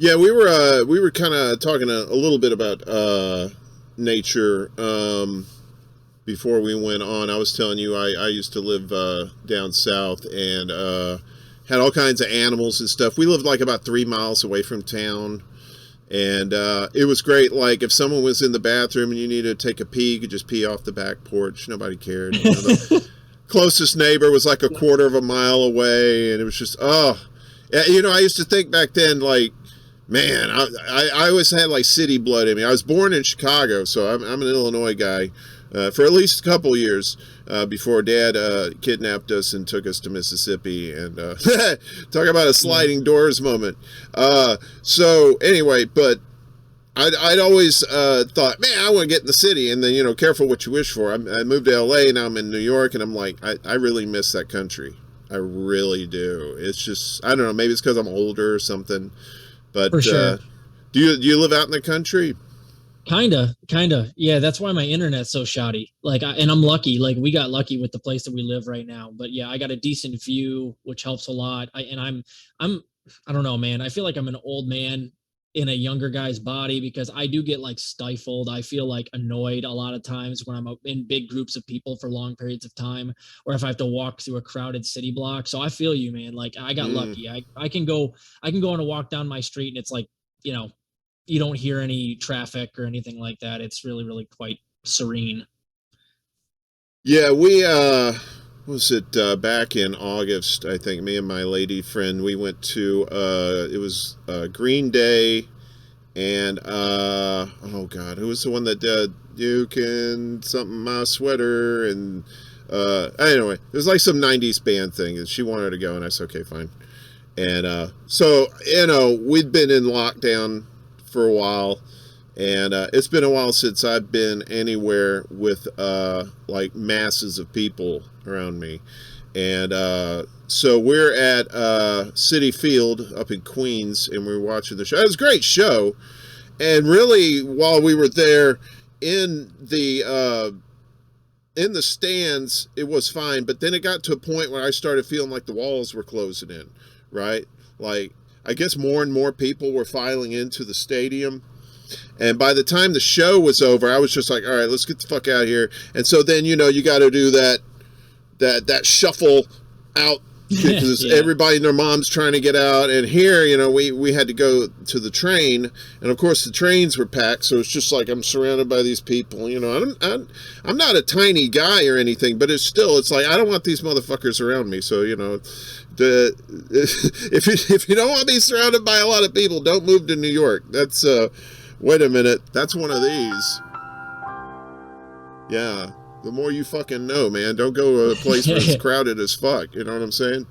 Yeah, we were kind of talking a little bit about nature before we went on. I was telling you I used to live down south and had all kinds of animals and stuff. We lived like about 3 miles away from town. And it was great. Like if someone was in the bathroom and you needed to take a pee, you could just pee off the back porch. Nobody cared. You know, the closest neighbor was like a quarter of a mile away, and it was just you know. I used to think back then, like, man, I always had like city blood in me. I was born in Chicago, so I'm an Illinois guy for at least a couple years before Dad kidnapped us and took us to Mississippi. And talk about a sliding doors moment. So anyway, but I'd always thought, man, I want to get in the city. And then, you know, careful what you wish for. I moved to LA, now I'm in New York, and I'm like, I really miss that country. I really do. It's just, I don't know, maybe it's because I'm older or something. But For sure. do you live out in the country? Kinda. Yeah, that's why my internet's so shoddy. Like, and I'm lucky. Like, we got lucky with the place that we live right now. But yeah, I got a decent view, which helps a lot. I'm, I don't know, man. I feel like I'm an old man in a younger guy's body because I do get like stifled. I feel like annoyed a lot of times when I'm in big groups of people for long periods of time, or if I have to walk through a crowded city block. So I feel you, man. Like, I got Mm. lucky. I can go on a walk down my street and it's like, you know, you don't hear any traffic or anything like that. It's really, really quite serene. Yeah, we was it back in August, I think me and my lady friend we went to it was Green Day and oh god, who was the one that did you can something my sweater and anyway, it was like some 90s band thing and she wanted to go and I said okay, fine. And so, you know, we'd been in lockdown for a while and it's been a while since I've been anywhere with like masses of people around me. And so we're at Citi Field up in Queens, and we were watching the show. It was a great show, and really, while we were there in the stands, it was fine. But then it got to a point where I started feeling like the walls were closing in, right? Like I guess more and more people were filing into the stadium. And by the time the show was over, I was just like, all right, let's get the fuck out of here. And so then, you know, you got to do that shuffle out because Yeah. everybody and their mom's trying to get out. And here, you know, we had to go to the train. And of course, the trains were packed. So it's just like I'm surrounded by these people. You know, I'm not a tiny guy or anything, but it's like I don't want these motherfuckers around me. So, you know, if you don't want to be surrounded by a lot of people, don't move to New York. That's wait a minute, that's one of these. Yeah, the more you fucking know, man. Don't go to a place where it's crowded as fuck. You know what I'm saying?